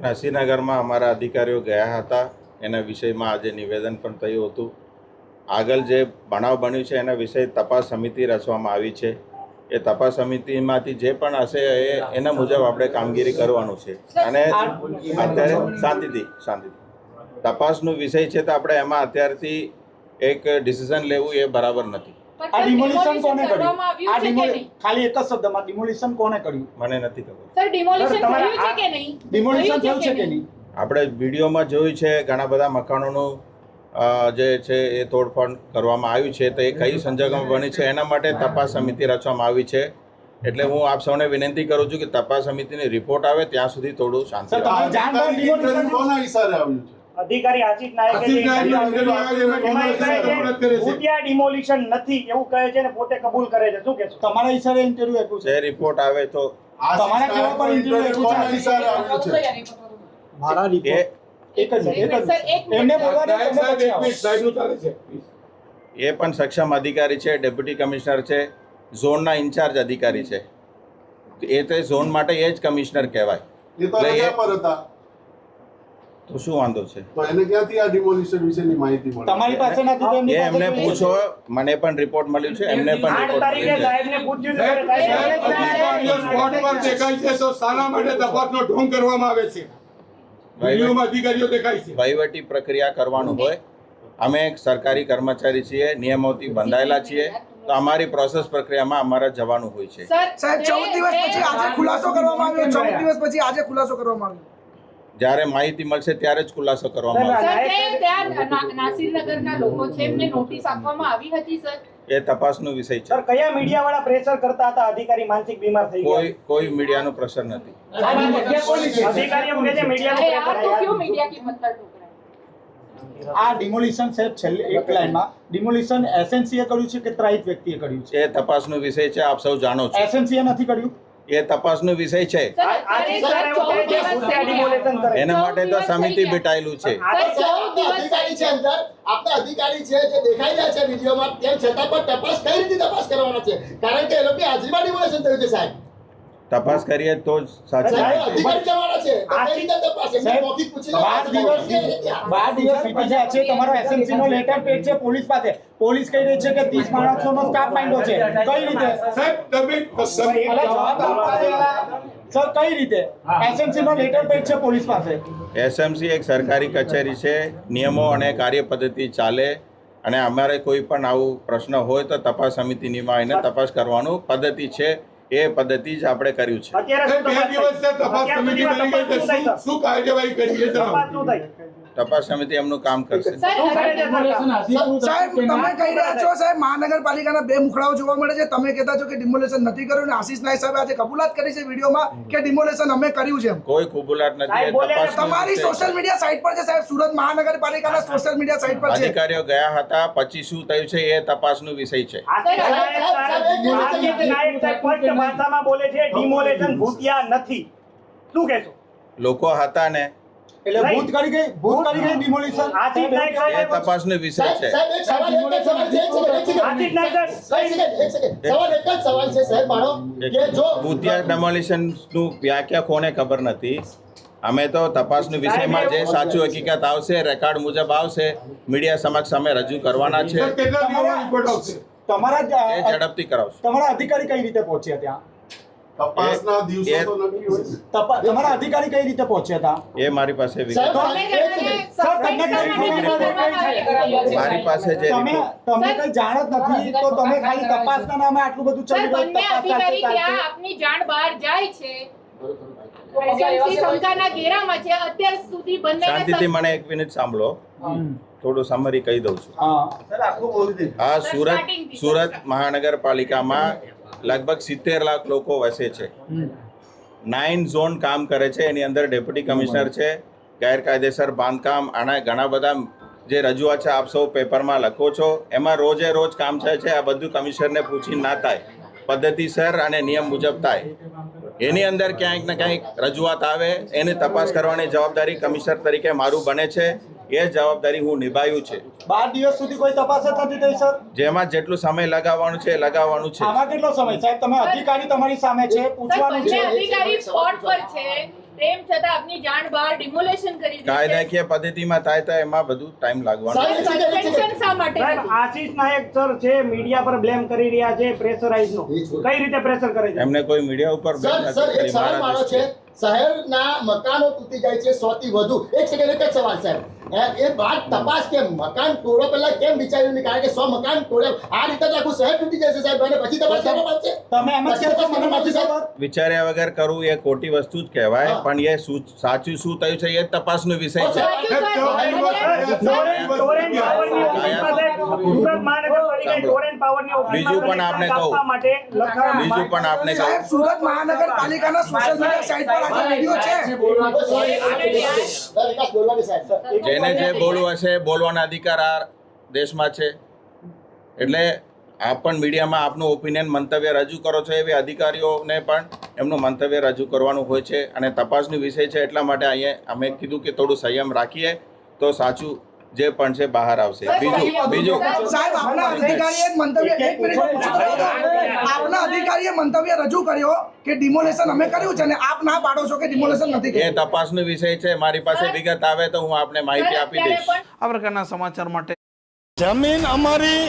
નરસિંહનગરમાં અમારા અધિકારીઓ ગયા હતા, એના વિષયમાં આજે નિવેદન પણ થયું હતું. આગળ જે બનાવ બન્યું છે એના વિષય તપાસ સમિતિ રચવામાં આવી છે. એ તપાસ સમિતિમાંથી જે પણ હશે એના મુજબ આપણે કામગીરી કરવાનું છે. અને અત્યારે શાંતિથી તપાસનો વિષય છે તો આપણે એમાં અત્યારથી એક ડિસિઝન લેવું એ બરાબર નથી. આ ડિમોલિશન કોને કર્યું? ખાલી એક જ શબ્દમાં ડિમોલિશન કોને કર્યું? મને નથી ખબર. સર ડિમોલિશન થયું છે કે નહીં? ડિમોલિશન થયું છે કે નહીં? આપણે વિડીયોમાં જોયું છે ઘણા બધા મકાનોનું જે છે એ તોડફોડ કરવામાં આવ્યું છે, તો એ કઈ સંજોગોમાં બની છે એના માટે તપાસ સમિતિ રચવામાં આવી છે. એટલે હું આપ સૌને વિનંતી કરું છું કે તપાસ સમિતિની રિપોર્ટ આવે ત્યાં સુધી થોડું શાંતિ અધિકારી આશિષ નાયકે ભૂતિયા ડિમોલિશન નથી એવું કહે છે ને પોતે કબૂલ કરે છે. શું કહેશો? તમારા ઈશારે ઇન્ટરવ્યુ આપ્યું છે? જે રિપોર્ટ આવે તો તમારા કેવા પર ઇન્ટરવ્યુ આપ્યું છે? મારા રિપોર્ટ એક જ એમને બોલવા દે, તમે પછી આવો. એ પણ સક્ષમ અધિકારી છે, ડેપ્યુટી કમિશનર છે, ઝોનના ઇન્ચાર્જ અધિકારી છે. એ તો ઝોન માટે એ જ કમિશનર કહેવાય. તો શું વાંધો છે? તો એને ક્યાંથી આ ડિમોલિશન વિશેની માહિતી મળી? તમારી પાસે નથી તો એમની એ પાસે એમને જોઈએ છે. પૂછો, મને પણ રિપોર્ટ મળ્યું છે, એમને પણ 8 રિપોર્ટ તારીખે મળ્યું છે. સાહેબને પૂછ્યું છે. અધિકારીઓ સ્પોટ પર દેખાય છે તો શાના માટે તપાસનો ઢોંગ કરવામાં આવે છે? વિડીયોમાં અધિકારીઓ દેખાય છે. વહીવટી પ્રક્રિયા કરવાનું હોય, અમે એક સરકારી કર્મચારી છીએ, નિયમોથી બંધાયેલા છીએ, તો અમારી પ્રોસેસ પ્રક્રિયામાં અમારે જવાનું હોય છે. સાહેબ 14 દિવસ પછી આજે ખુલાસો કરવામાં આવ્યો. 14 દિવસ પછી આજે ખુલાસો કરવામાં આવ્યો. જ્યારે માહિતી મળશે ત્યારે જ ખુલાસો કરવામાં આવશે. સર ત્યાં નાસિરનગરના લોકો છે એમને નોટિસ આપવામાં આવી હતી સર? એ તપાસનો વિષય છે. સર કયા મીડિયા વાળા પ્રેશર કરતા હતા? અધિકારી માનસિક બીમાર થઈ ગયા. કોઈ મીડિયાનો પ્રેશર નથી. અધિકારીઓ કહે છે મીડિયાનું અરે આ તો પ્રેશર. ક્यों मीडिया की पत्थर ठोक रहा है? આ ડિમોલિશન સાહેબ છેલ્લે એક લાઈનમાં ડિમોલિશન એસએનસીએ કર્યું છે કે ત્રાહિત વ્યક્તિએ કર્યું છે? એ તપાસનો વિષય છે, આપ સૌ જાણો છો. એસએનસીએ નથી કર્યું? એ તપાસનો વિષય છે. આશિષ સર એવું કહે છે ભૂતિયા ડિમોલિશન કરે. એના માટે તો સમિતિ બેઠાયેલું છે. સર 14 દિવસ અધિકારી છે અંદર, આપણા અધિકારી છે જે દેખાઈ રહ્યા છે વિડીયોમાં, તેમ છતાં પણ તપાસ કઈ રીતે તપાસ કરવાના છે? કારણ કે એ લોકોની હાજરીમાં ડિમોલેશન થયું છે સાહેબ. તપાસ કરીએ તો જ સાચી સાહેબ, માહિતી. અધિકારી જવાના છે તો કઈ રીતે તપાસ? એમને મૌખિક પૂછી લો. 12 દિવસ વીતી ગયા છે. તમારો એસએનસી નો લેટર પેજ છે પોલીસ પાસે. પોલીસ કહી રહી છે કે 30 માણસોનો સ્ટાફ માંડ્યો છે. કઈ રીતે? સાહેબ તમે અલા, જવાબ આપવા દે. સર કઈ રીતે? એસએનસી નો લેટર પેજ છે પોલીસ પાસે. એસએમસી એક સરકારી કચેરી છે, નિયમો અને કાર્યપદ્ધતિ ચાલે, અને અમારે કોઈ પણ આવું પ્રશ્ન હોય તો તપાસ સમિતિની આવીને તપાસ કરવાનું પદ્ધતિ છે. એ પદ્ધતિ જ આપણે કર્યું છે. અત્યારે શું 2 દિવસ છે તપાસ કમિટી બની ગઈ છે. શું કાર્યવાહી કરી છે તપાસ જણાવો. શું થઈ? તપાસ સમિતિ એમનું કામ કરશે. સર શું કરે છે સરકાર? સાહેબ તમે કહી રહ્યા છો સાહેબ મહાનગરપાલિકાના 2 મુખડાઓ જોવા મળે છે. તમે કહેતા છો કે ડિમોલેશન નથી કર્યું અને આશિષ નાયક સાહેબ આજે કબૂલાત કરી છે વિડીયોમાં કે ડિમોલેશન અમે કર્યું છે. કોઈ કબૂલાત નથી. એ સાહેબ બોલ્યા તપાસનો તમારી વિષય સોશિયલ છે. મીડિયા સાઇટ પર છે સાહેબ, સુરત મહાનગરપાલિકાના સોશિયલ મીડિયા સાઇટ પર છે. અધિકારીઓ ગયા હતા, પછી શું થયું છે એ તપાસનો વિષય છે. આશિષ નાયક સ્પષ્ટ ભાષામાં બોલે છે ડિમોલેશન ભૂતિયા નથી. શું કહેશો? લોકો હતા ને, એટલે ભૂત કરી ગઈ ડિમોલિશન. આશિષ નાયક એ સાહેબ તપાસનો વિષય છે. સાહેબ એક સવાલ છે, એક આશિષ નાયક સેકન્ડ. સવાલ એક જ સવાલ છે સાહેબ મારો કે જો ભૂતિયા ડેમોલિશનનું વ્યાખ્યા કોને ખબર નથી. અમે તો તપાસનો વિષયમાં જે સાચું હકીકત આવશે, રેકોર્ડ મુજબ આવશે, મીડિયા સમક્ષ અમે રજૂ કરવાના છે. સર કેટલા દિવસમાં રિપોર્ટ આવશે? તમારા એ ઝડપથી કરાવશું. તમારા અધિકારી કઈ રીતે પહોંચ્યા ત્યાં? તપાસના દિવસો તો નક્કી હોય છે. તમારા અધિકારી કઈ રીતે પહોંચ્યા હતા? એ મારી પાસે વિગત. સાહેબ, મારી પાસે જે તમે કઈ જાણ જ નથી તો તમે ખાલી તપાસના નામે આટલું બધું સર ચાલી રહ્યું. બંને અધિકારી ત્યાં આપની જાણ બહાર જાય છે. એસએમસી શંકાના ઘેરામાં છે. અત્યાર સુધી શાંતિથી બંને મને એક મિનિટ સાંભળો, થોડું સમરી કહી દઉં છું. હા આ સુરત મહાનગરપાલિકામાં લગભગ 70 લાખ લોકો વસે છે. 9 ઝોન કામ કરે છે. એની અંદર ડેપ્યુટી કમિશનર છે, ગેરકાયદેસર બાંધકામ, આના ઘણા બધા જે રજૂઆત છે આપ સૌ પેપરમાં લખો છો, એમાં રોજે રોજ કામ થાય છે. આ બધું કમિશનરને પૂછી ના થાય, પદ્ધતિસર અને નિયમ મુજબ થાય. એની અંદર ક્યાંક ને ક્યાંક રજૂઆત આવે, એની તપાસ કરવાની જવાબદારી કમિશનર તરીકે મારું બને છે. એ જવાબદારી હું નિભાવ્યું છે. 12 દિવસ સુધી કોઈ તપાસ જ નથી થઈ સર. જેમાં જેટલું સમય લગાવવાનું છે એ લગાવવાનું છે. આમાં કેટલો સમય સાહેબ? તમે અધિકારી તમારી સામે છે, પૂછવાનું બંને છે. અધિકારી સ્પોટ પર છે, તેમ છતાં આપની જાણ બહાર ડિમોલેશન કરી દીધું છે. કાયદાકીય પદ્ધતિમાં થાય તો એમાં બધું ટાઈમ લાગવાનો છે. સસ્પેન્શન શા માટે સાહેબ નથી? આશીષ નાયક સર છે મીડિયા પર બ્લેમ કરી રહ્યા છે પ્રેશરાઇઝ નો. કઈ રીતે પ્રેશર કરે છે? એમને કોઈ મીડિયા ઉપર બેન નથી સર એક કરી. સવાલ મારો છે, શહેરના મકાનો તૂટી જાય છે 100 થી વધુ. એક સેકન્ડ, એક જ સવાલ સાહેબ. એ વાત તપાસ કે મકાન તોડો પહેલા કેમ વિચાર્યું નહીં? કારણ કે 100 મકાન તોડે આ રીતે તો આખું શહેર તૂટી જશે સાહેબ, અને પછી તપાસ કરવા પડશે. તમે એમ જ કહેશો મને નથી ખબર? વિચાર્યા વગર કરવું એ ખોટી વસ્તુ જ કહેવાય, પણ એ સાચું શું થયું છે એ તપાસનો વિષય છે. ટોરેન્ટ પાવરની ઓફિસમાં સાહેબ, સુરત મહાનગરપાલિકાએ ટોરેન્ટ પાવરની ઓફિસમાં બીજું પણ આપને કહું. કાપવા માટે લખાણ બીજું પણ આપને કહું, સાહેબ સુરત મહાનગરપાલિકાના સોશિયલ મીડિયા સાઇટ પર આ વિડીયો છે. વિકાસ બોલવાની સાહેબ. જેને જે બોલવું હશે એ બોલવાના અધિકાર આ દેશમાં છે. એટલે આપ પણ મીડિયામાં આપનું ઓપિનિયન મંતવ્ય રજૂ કરો છો, એવી અધિકારીઓને પણ એમનું મંતવ્ય રજૂ કરવાનું હોય છે. અને તપાસનો વિષય છે એટલા માટે અહીંયા અમે કીધું કે થોડું સંયમ રાખીએ તો સાચું જે પણ છે બહાર આવશે. બીજું સાહેબ આપના અધિકારીએ એક મંતવ્ય, એક મિનિટમાં પૂછું તો આપના અધિકારીએ મંતવ્ય રજૂ કર્યો કે ડિમોલેશન અમે કર્યું છે અને આપ ના પાડો છો કે ડિમોલેશન નથી એ કર્યું. તપાસનો વિષય છે. મારી પાસે વિગત આવે તો હું આપને માહિતી આપી દઈશ. આ પ્રકારના સમાચાર માટે જમીન અમારી